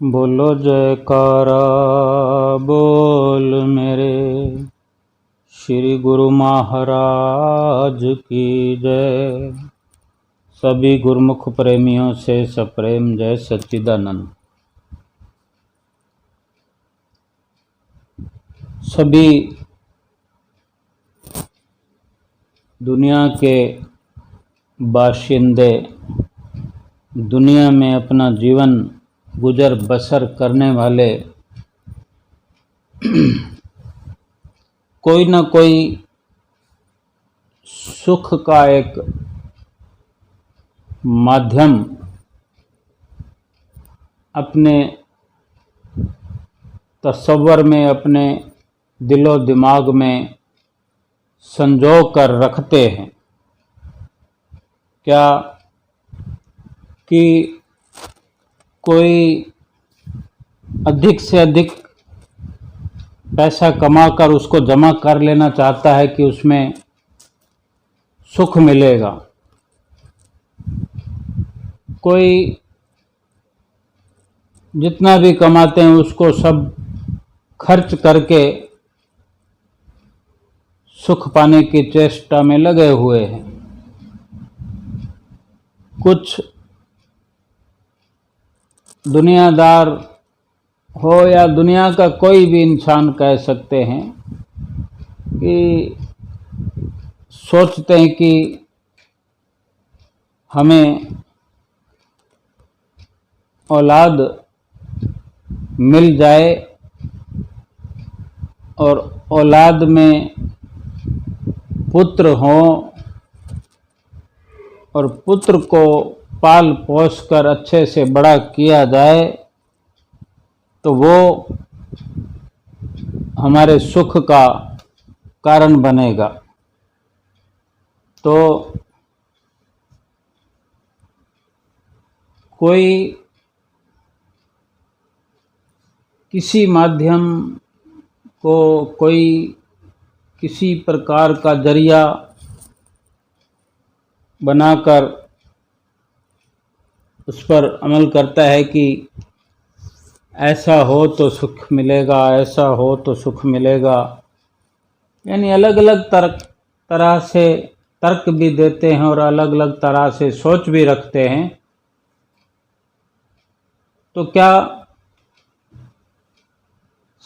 बोलो जयकारा बोल मेरे श्री गुरु महाराज की जय। सभी गुरुमुख प्रेमियों से सप्रेम जय सच्चिदानंद। सभी दुनिया के बाशिंदे दुनिया में अपना जीवन गुजर बसर करने वाले कोई न कोई सुख का एक माध्यम अपने तसव्वुर में, अपने दिलो दिमाग में संजो कर रखते हैं। क्या कि कोई अधिक से अधिक पैसा कमाकर उसको जमा कर लेना चाहता है कि उसमें सुख मिलेगा। कोई जितना भी कमाते हैं उसको सब खर्च करके सुख पाने की चेष्टा में लगे हुए हैं। कुछ दुनियादार हो या दुनिया का कोई भी इंसान कह सकते हैं कि सोचते हैं कि हमें औलाद मिल जाए और औलाद में पुत्र हो और पुत्र को पाल पोस कर अच्छे से बड़ा किया जाए तो वो हमारे सुख का कारण बनेगा। तो कोई किसी माध्यम को, कोई किसी प्रकार का जरिया बनाकर उस पर अमल करता है कि ऐसा हो तो सुख मिलेगा, ऐसा हो तो सुख मिलेगा। यानी अलग अलग तरह से तर्क भी देते हैं और अलग अलग तरह से सोच भी रखते हैं। तो क्या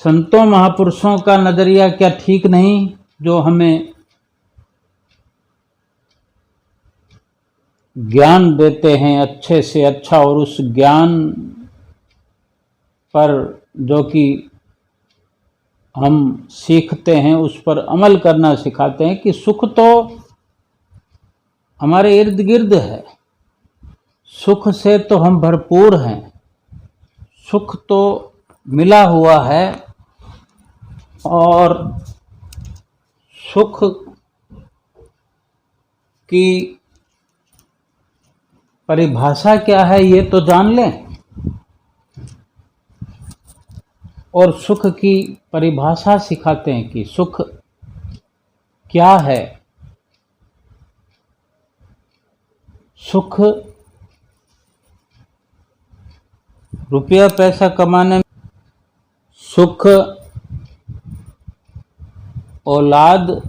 संतों महापुरुषों का नजरिया क्या ठीक नहीं, जो हमें ज्ञान देते हैं अच्छे से अच्छा, और उस ज्ञान पर जो कि हम सीखते हैं उस पर अमल करना सिखाते हैं कि सुख तो हमारे इर्द गिर्द है, सुख से तो हम भरपूर हैं, सुख तो मिला हुआ है। और सुख की परिभाषा क्या है ये तो जान लें, और सुख की परिभाषा सिखाते हैं कि सुख क्या है। सुख रुपया पैसा कमाने में, सुख औलाद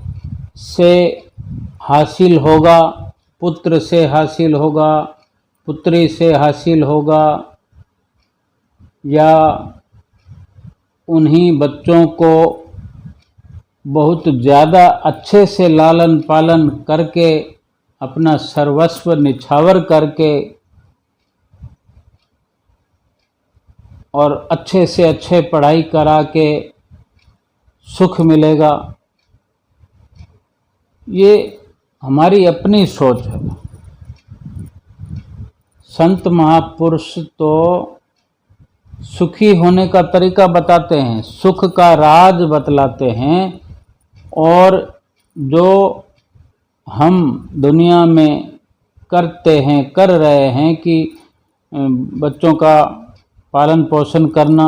से हासिल होगा, पुत्र से हासिल होगा, पुत्री से हासिल होगा, या उन्हीं बच्चों को बहुत ज़्यादा अच्छे से लालन पालन करके अपना सर्वस्व निछावर करके और अच्छे से अच्छे पढ़ाई करा के सुख मिलेगा। ये हमारी अपनी सोच है। संत महापुरुष तो सुखी होने का तरीका बताते हैं, सुख का राज बतलाते हैं, और जो हम दुनिया में करते हैं, कर रहे हैं कि बच्चों का पालन पोषण करना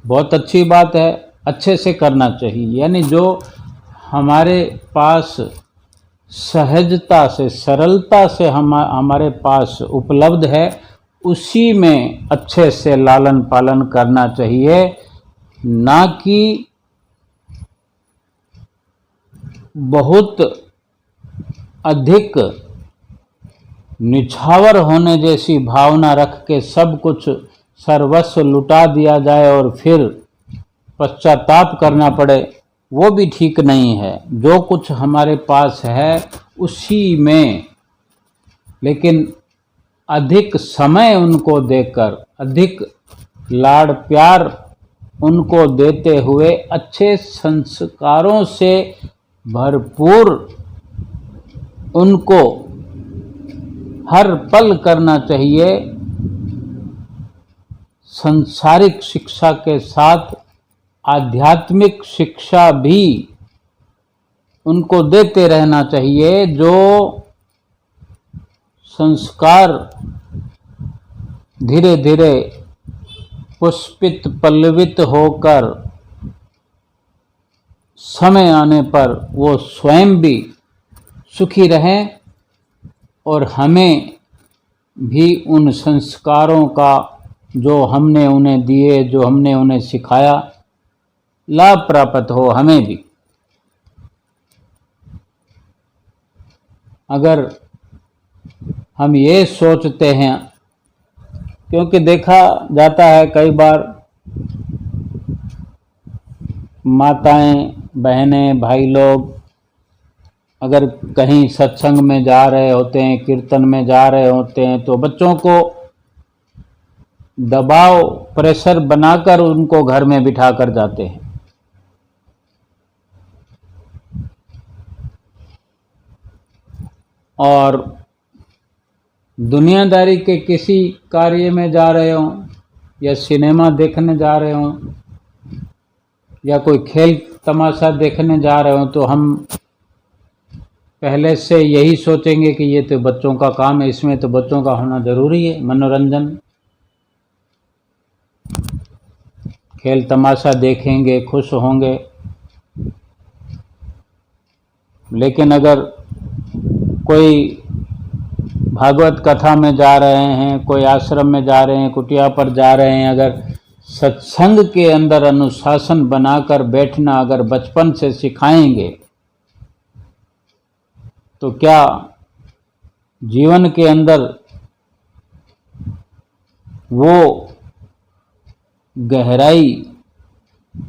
बहुत अच्छी बात है, अच्छे से करना चाहिए। यानी जो हमारे पास सहजता से, सरलता से हमारे पास उपलब्ध है उसी में अच्छे से लालन पालन करना चाहिए, ना कि बहुत अधिक निछावर होने जैसी भावना रख के सब कुछ सर्वस्व लुटा दिया जाए और फिर पश्चाताप करना पड़े, वो भी ठीक नहीं है। जो कुछ हमारे पास है उसी में, लेकिन अधिक समय उनको देकर, अधिक लाड़ प्यार उनको देते हुए, अच्छे संस्कारों से भरपूर उनको हर पल करना चाहिए। सांसारिक शिक्षा के साथ आध्यात्मिक शिक्षा भी उनको देते रहना चाहिए, जो संस्कार धीरे धीरे पुष्पित पल्लवित होकर समय आने पर वो स्वयं भी सुखी रहें और हमें भी उन संस्कारों का जो हमने उन्हें दिए, जो हमने उन्हें सिखाया, लाभ प्राप्त हो हमें भी। अगर हम ये सोचते हैं, क्योंकि देखा जाता है कई बार माताएं, बहनें, भाई लोग अगर कहीं सत्संग में जा रहे होते हैं, कीर्तन में जा रहे होते हैं, तो बच्चों को दबाव, प्रेशर बनाकर उनको घर में बिठा कर जाते हैं। और दुनियादारी के किसी कार्य में जा रहे हों, या सिनेमा देखने जा रहे हों, या कोई खेल तमाशा देखने जा रहे हों, तो हम पहले से यही सोचेंगे कि ये तो बच्चों का काम है, इसमें तो बच्चों का होना जरूरी है, मनोरंजन। खेल तमाशा देखेंगे, खुश होंगे। लेकिन अगर कोई भागवत कथा में जा रहे हैं, कोई आश्रम में जा रहे हैं, कुटिया पर जा रहे हैं, अगर सत्संग के अंदर अनुशासन बनाकर बैठना अगर बचपन से सिखाएंगे, तो क्या जीवन के अंदर वो गहराई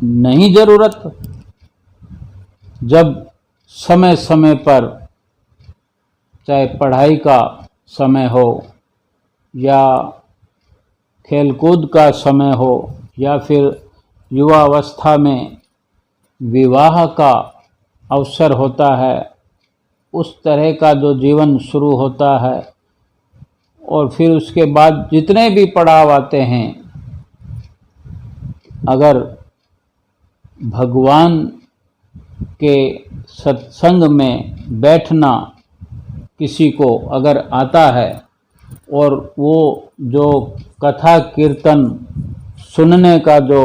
नहीं जरूरत? जब समय समय पर, चाहे पढ़ाई का समय हो या खेलकूद का समय हो, या फिर युवावस्था में विवाह का अवसर होता है, उस तरह का जो जीवन शुरू होता है, और फिर उसके बाद जितने भी पड़ाव आते हैं, अगर भगवान के सत्संग में बैठना किसी को अगर आता है, और वो जो कथा कीर्तन सुनने का जो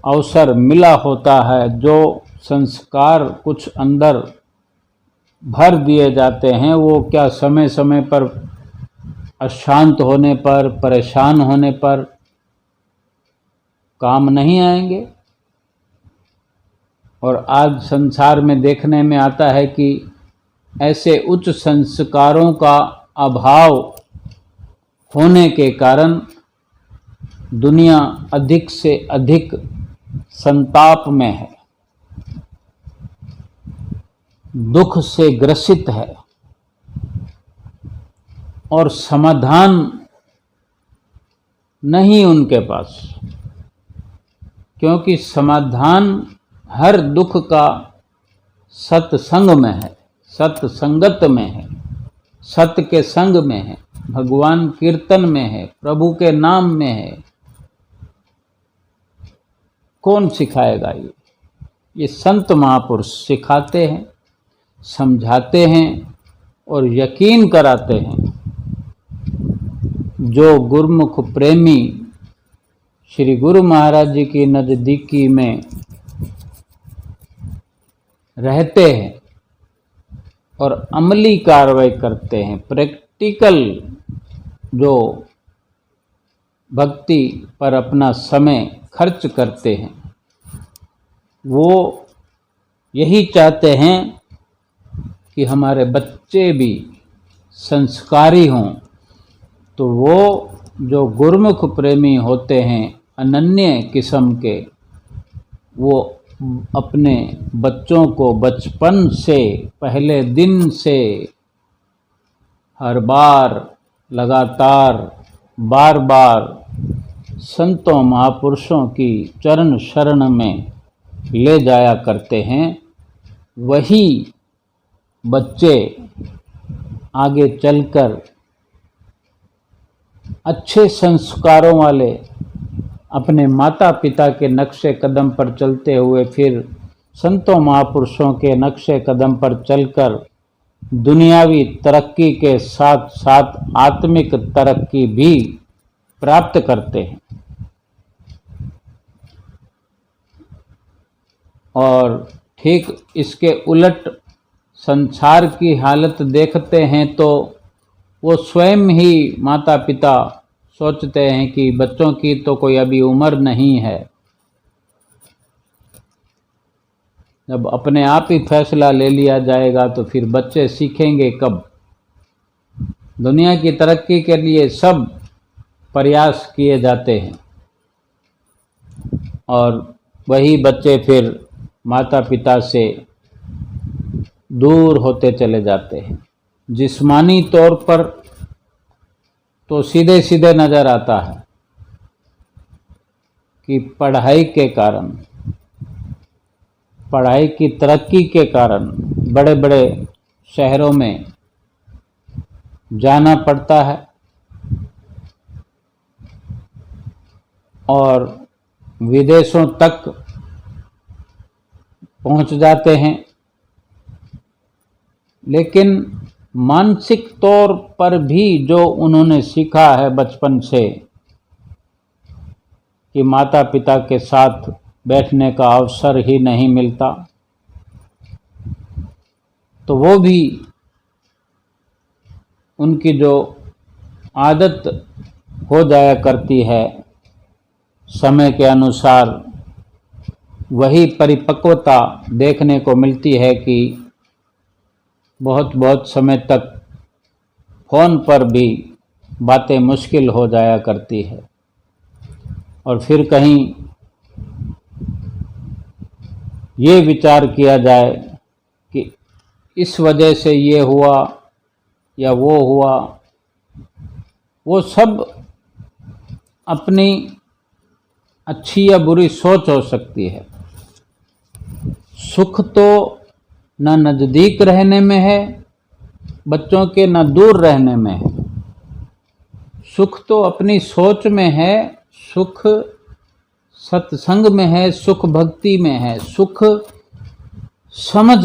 अवसर मिला होता है, जो संस्कार कुछ अंदर भर दिए जाते हैं, वो क्या समय समय पर अशांत होने पर, परेशान होने पर काम नहीं आएंगे? और आज संसार में देखने में आता है कि ऐसे उच्च संस्कारों का अभाव होने के कारण दुनिया अधिक से अधिक संताप में है, दुख से ग्रसित है, और समाधान नहीं उनके पास। क्योंकि समाधान हर दुख का सत्संग में है, सत्संगत में है, सत्य के संग में है, भगवान कीर्तन में है, प्रभु के नाम में है। कौन सिखाएगा? ये संत महापुरुष सिखाते हैं, समझाते हैं और यकीन कराते हैं। जो गुरुमुख प्रेमी श्री गुरु महाराज जी की नज़दीकी में रहते हैं और अमली कार्रवाई करते हैं, प्रैक्टिकल जो भक्ति पर अपना समय खर्च करते हैं, वो यही चाहते हैं कि हमारे बच्चे भी संस्कारी हों। तो वो जो गुरुमुख प्रेमी होते हैं अनन्य किस्म के, वो अपने बच्चों को बचपन से, पहले दिन से हर बार लगातार बार बार संतों महापुरुषों की चरण शरण में ले जाया करते हैं। वही बच्चे आगे चलकर अच्छे संस्कारों वाले अपने माता पिता के नक्शे कदम पर चलते हुए फिर संतों महापुरुषों के नक्शे कदम पर चलकर दुनियावी तरक्की के साथ साथ आत्मिक तरक्की भी प्राप्त करते हैं। और ठीक इसके उलट संसार की हालत देखते हैं तो वो स्वयं ही माता पिता सोचते हैं कि बच्चों की तो कोई अभी उम्र नहीं है, जब अपने आप ही फैसला ले लिया जाएगा तो फिर बच्चे सीखेंगे कब। दुनिया की तरक्की के लिए सब प्रयास किए जाते हैं और वही बच्चे फिर माता पिता से दूर होते चले जाते हैं। जिस्मानी तौर पर तो सीधे सीधे नज़र आता है कि पढ़ाई के कारण, पढ़ाई की तरक्की के कारण बड़े बड़े शहरों में जाना पड़ता है और विदेशों तक पहुंच जाते हैं। लेकिन मानसिक तौर पर भी जो उन्होंने सीखा है बचपन से कि माता पिता के साथ बैठने का अवसर ही नहीं मिलता, तो वो भी उनकी जो आदत हो जाया करती है समय के अनुसार, वही परिपक्वता देखने को मिलती है कि बहुत बहुत समय तक फ़ोन पर भी बातें मुश्किल हो जाया करती है। और फिर कहीं ये विचार किया जाए कि इस वजह से ये हुआ या वो हुआ, वो सब अपनी अच्छी या बुरी सोच हो सकती है। सुख तो न नज़दीक रहने में है बच्चों के, न दूर रहने में है। सुख तो अपनी सोच में है, सुख सत्संग में है, सुख भक्ति में है, सुख समझ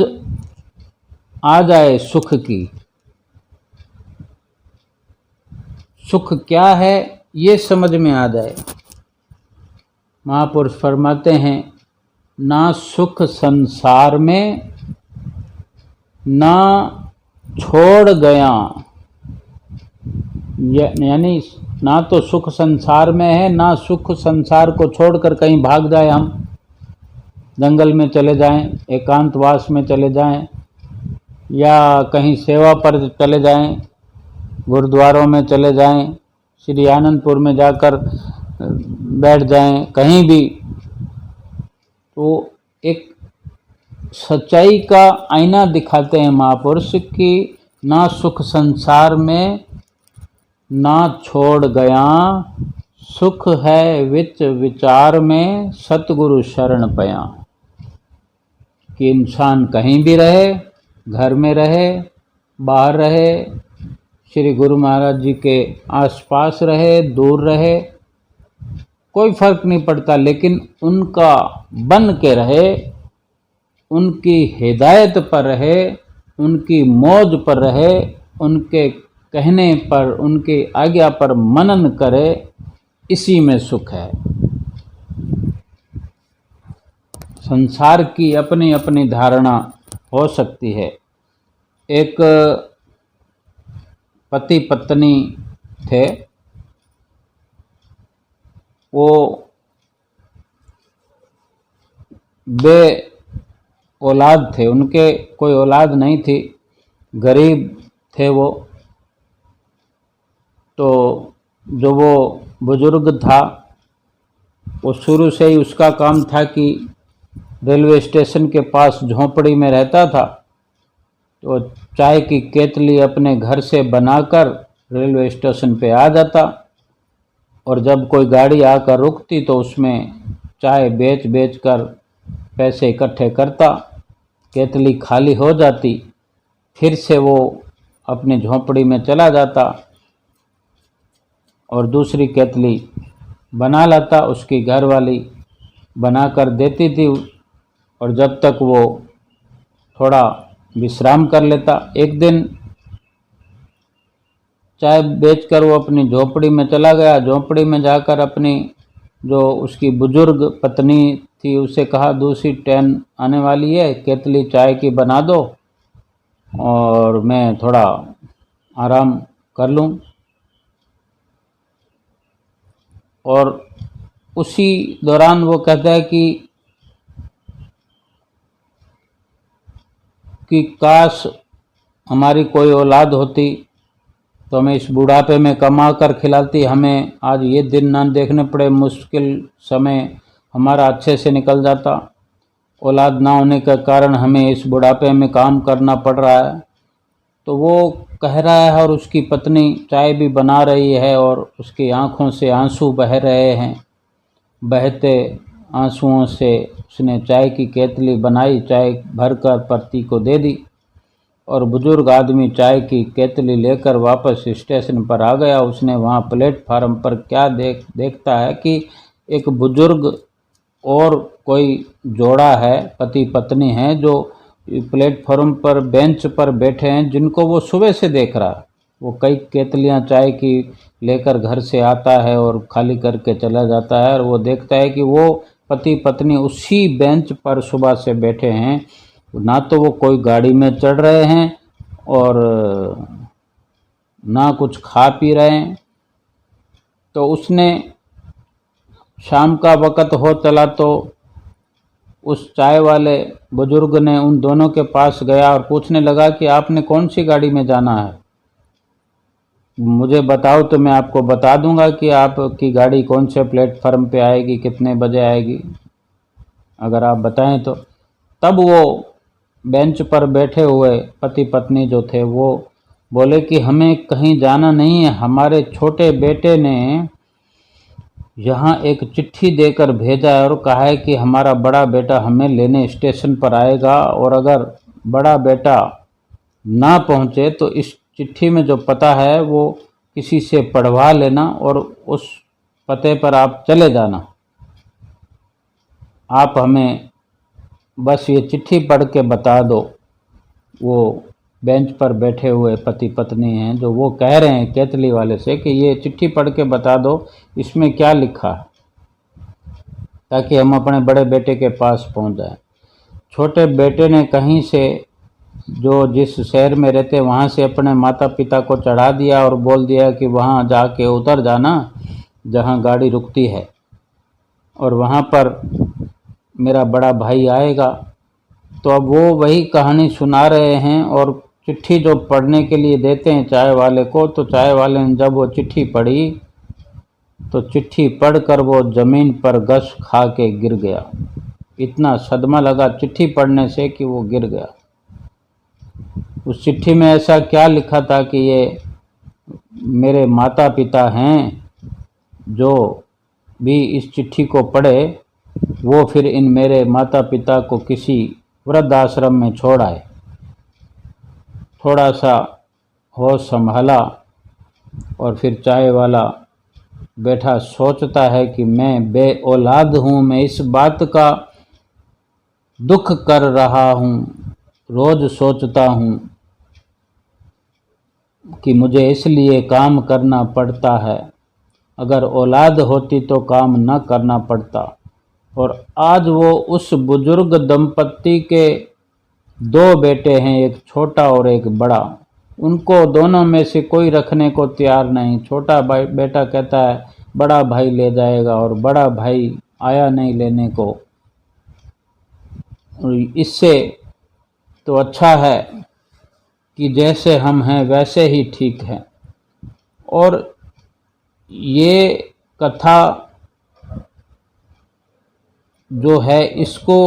आ जाए सुख की। सुख क्या है ये समझ में आ जाए। महापुरुष फरमाते हैं, ना सुख संसार में ना छोड़ गया, यानी ना तो सुख संसार में है, ना सुख संसार को छोड़कर कहीं भाग जाए, हम जंगल में चले जाएं, एकांतवास में चले जाएं, या कहीं सेवा पर चले जाएं, गुरुद्वारों में चले जाएं, श्री आनंदपुर में जाकर बैठ जाएं, कहीं भी। तो एक सच्चाई का आईना दिखाते हैं महापुरुष कि ना सुख संसार में ना छोड़ गया, सुख है विच विचार में सतगुरु शरण पया। कि इंसान कहीं भी रहे, घर में रहे, बाहर रहे, श्री गुरु महाराज जी के आसपास रहे, दूर रहे, कोई फर्क नहीं पड़ता, लेकिन उनका बन के रहे, उनकी हिदायत पर रहे, उनकी मौज पर रहे, उनके कहने पर, उनकी आज्ञा पर मनन करे, इसी में सुख है। संसार की अपनी अपनी धारणा हो सकती है। एक पति पत्नी थे, वो बे औलाद थे, उनके कोई औलाद नहीं थी, गरीब थे वो। तो जो वो बुजुर्ग था वो शुरू से ही उसका काम था कि रेलवे स्टेशन के पास झोंपड़ी में रहता था, तो चाय की केतली अपने घर से बनाकर रेलवे स्टेशन पे आ जाता और जब कोई गाड़ी आकर रुकती तो उसमें चाय बेच बेच कर पैसे इकट्ठे करता। केतली खाली हो जाती, फिर से वो अपनी झोंपड़ी में चला जाता और दूसरी केतली बना लाता, उसकी घरवाली बना कर देती थी और जब तक वो थोड़ा विश्राम कर लेता। एक दिन चाय बेचकर वो अपनी झोपड़ी में चला गया। झोपड़ी में जाकर अपनी जो उसकी बुजुर्ग पत्नी थी उसे कहा, दूसरी ट्रेन आने वाली है, केतली चाय की बना दो और मैं थोड़ा आराम कर लूं। और उसी दौरान वो कहता है कि काश हमारी कोई औलाद होती तो हमें इस बुढ़ापे में कमा कर खिलाती, हमें आज ये दिन ना देखने पड़े, मुश्किल समय हमारा अच्छे से निकल जाता। औलाद ना होने के कारण हमें इस बुढ़ापे में काम करना पड़ रहा है। तो वो कह रहा है और उसकी पत्नी चाय भी बना रही है और उसकी आंखों से आंसू बह रहे हैं। बहते आंसुओं से उसने चाय की केतली बनाई, चाय भरकर पति को दे दी और बुजुर्ग आदमी चाय की केतली लेकर वापस स्टेशन पर आ गया। उसने वहाँ प्लेटफार्म पर क्या देखता है कि एक बुजुर्ग और कोई जोड़ा है, पति पत्नी है, जो प्लेटफार्म पर बेंच पर बैठे हैं, जिनको वो सुबह से देख रहा है। वो कई केतलियां चाय की लेकर घर से आता है और खाली करके चला जाता है और वो देखता है कि वो पति पत्नी उसी बेंच पर सुबह से बैठे हैं। ना तो वो कोई गाड़ी में चढ़ रहे हैं और ना कुछ खा पी रहे हैं। तो उसने शाम का वक़्त हो चला तो उस चाय वाले बुजुर्ग ने उन दोनों के पास गया और पूछने लगा कि आपने कौन सी गाड़ी में जाना है, मुझे बताओ तो मैं आपको बता दूंगा कि आपकी गाड़ी कौन से प्लेटफार्म पे आएगी, कितने बजे आएगी, अगर आप बताएं तो। तब वो बेंच पर बैठे हुए पति पत्नी जो थे वो बोले कि हमें कहीं जाना नहीं है, हमारे छोटे बेटे ने यहाँ एक चिट्ठी देकर भेजा है और कहा है कि हमारा बड़ा बेटा हमें लेने स्टेशन पर आएगा और अगर बड़ा बेटा ना पहुँचे तो इस चिट्ठी में जो पता है वो किसी से पढ़वा लेना और उस पते पर आप चले जाना। आप हमें बस ये चिट्ठी पढ़ के बता दो। वो बेंच पर बैठे हुए पति पत्नी हैं जो वो कह रहे हैं केतली वाले से कि ये चिट्ठी पढ़ के बता दो इसमें क्या लिखा है, ताकि हम अपने बड़े बेटे के पास पहुंच जाएं। छोटे बेटे ने कहीं से जो जिस शहर में रहते वहाँ से अपने माता पिता को चढ़ा दिया और बोल दिया कि वहाँ जाके उतर जाना जहाँ गाड़ी रुकती है और वहाँ पर मेरा बड़ा भाई आएगा। तो अब वो वही कहानी सुना रहे हैं और चिट्ठी जो पढ़ने के लिए देते हैं चाय वाले को, तो चाय वाले ने जब वो चिट्ठी पढ़ी तो चिट्ठी पढ़कर वो ज़मीन पर गश खा के गिर गया। इतना सदमा लगा चिट्ठी पढ़ने से कि वो गिर गया। उस चिट्ठी में ऐसा क्या लिखा था कि ये मेरे माता पिता हैं, जो भी इस चिट्ठी को पढ़े वो फिर इन मेरे माता पिता को किसी वृद्धाश्रम में छोड़ आए। थोड़ा सा होश संभाला और फिर चाय वाला बैठा सोचता है कि मैं बे औलाद हूँ, मैं इस बात का दुख कर रहा हूँ, रोज़ सोचता हूँ कि मुझे इसलिए काम करना पड़ता है, अगर औलाद होती तो काम न करना पड़ता। और आज वो उस बुजुर्ग दंपत्ति के दो बेटे हैं, एक छोटा और एक बड़ा, उनको दोनों में से कोई रखने को तैयार नहीं। छोटा बेटा कहता है बड़ा भाई ले जाएगा और बड़ा भाई आया नहीं लेने को। इससे तो अच्छा है कि जैसे हम हैं वैसे ही ठीक है। और ये कथा जो है इसको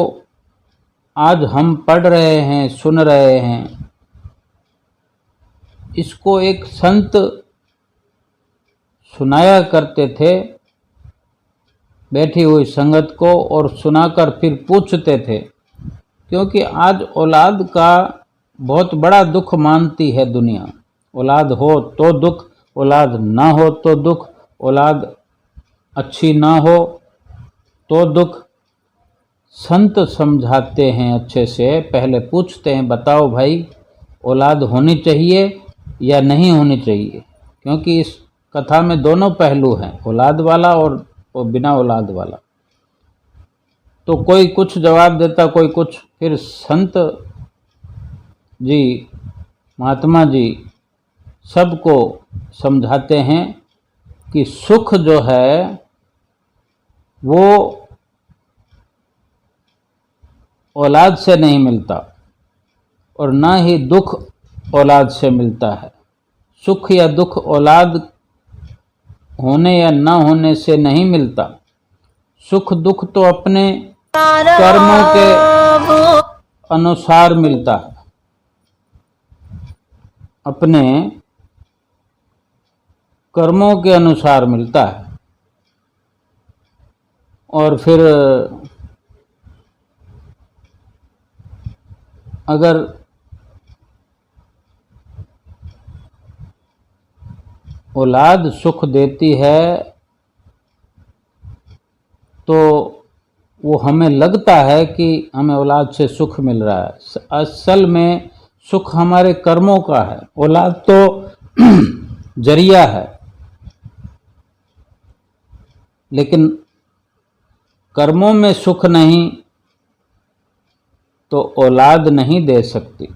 आज हम पढ़ रहे हैं, सुन रहे हैं, इसको एक संत सुनाया करते थे बैठी हुई संगत को, और सुनाकर फिर पूछते थे। क्योंकि आज औलाद का बहुत बड़ा दुख मानती है दुनिया। औलाद हो तो दुख, औलाद ना हो तो दुख, औलाद अच्छी ना हो तो दुख। संत समझाते हैं अच्छे से, पहले पूछते हैं बताओ भाई औलाद होनी चाहिए या नहीं होनी चाहिए, क्योंकि इस कथा में दोनों पहलू हैं, औलाद वाला और बिना औलाद वाला। तो कोई कुछ जवाब देता, कोई कुछ। फिर संत जी, महात्मा जी सबको समझाते हैं कि सुख जो है वो औलाद से नहीं मिलता और ना ही दुख औलाद से मिलता है। सुख या दुख औलाद होने या ना होने से नहीं मिलता। सुख दुख तो अपने कर्मों के अनुसार मिलता है, अपने कर्मों के अनुसार मिलता है। और फिर अगर औलाद सुख देती है तो वो हमें लगता है कि हमें औलाद से सुख मिल रहा है। असल में सुख हमारे कर्मों का है, औलाद तो जरिया है। लेकिन कर्मों में सुख नहीं तो औलाद नहीं दे सकती।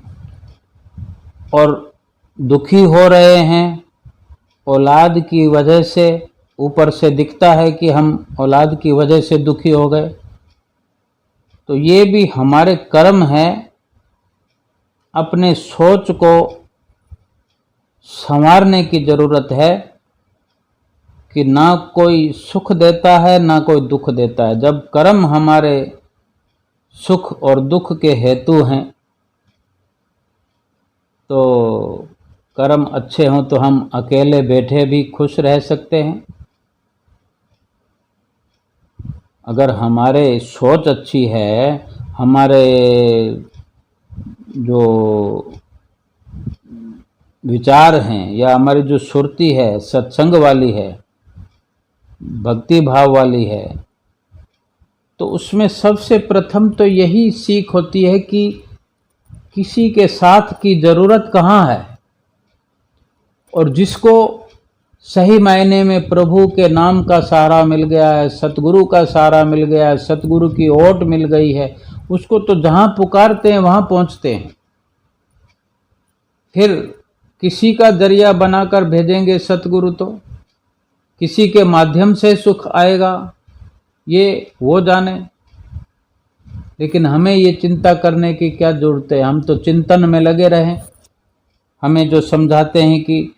और दुखी हो रहे हैं औलाद की वजह से, ऊपर से दिखता है कि हम औलाद की वजह से दुखी हो गए, तो ये भी हमारे कर्म है। अपने सोच को संवारने की जरूरत है कि ना कोई सुख देता है ना कोई दुख देता है। जब कर्म हमारे सुख और दुख के हेतु हैं तो कर्म अच्छे हों तो हम अकेले बैठे भी खुश रह सकते हैं। अगर हमारे सोच अच्छी है, हमारे जो विचार हैं या हमारी जो सुरती है सत्संग वाली है, भक्ति भाव वाली है, तो उसमें सबसे प्रथम तो यही सीख होती है कि किसी के साथ की जरूरत कहाँ है। और जिसको सही मायने में प्रभु के नाम का सहारा मिल गया है, सतगुरु का सहारा मिल गया है, सतगुरु की ओट मिल गई है, उसको तो जहाँ पुकारते हैं वहाँ पहुँचते हैं। फिर किसी का जरिया बनाकर भेजेंगे सतगुरु, तो किसी के माध्यम से सुख आएगा ये वो जाने। लेकिन हमें ये चिंता करने की क्या जरूरत है, हम तो चिंतन में लगे रहें। हमें जो समझाते हैं कि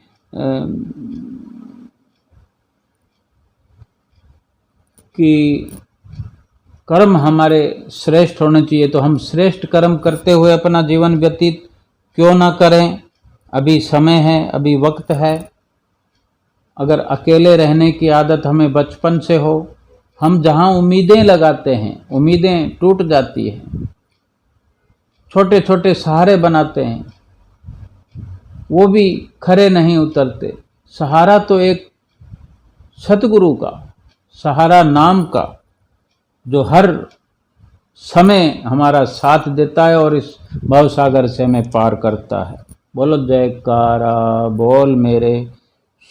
कर्म हमारे श्रेष्ठ होने चाहिए, तो हम श्रेष्ठ कर्म करते हुए अपना जीवन व्यतीत क्यों ना करें। अभी समय है, अभी वक्त है। अगर अकेले रहने की आदत हमें बचपन से हो, हम जहाँ उम्मीदें लगाते हैं उम्मीदें टूट जाती हैं, छोटे छोटे सहारे बनाते हैं वो भी खरे नहीं उतरते। सहारा तो एक सतगुरु का सहारा, नाम का, जो हर समय हमारा साथ देता है और इस भवसागर से हमें पार करता है। बोलो जयकारा बोल मेरे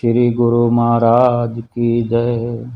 श्री गुरु महाराज की जय।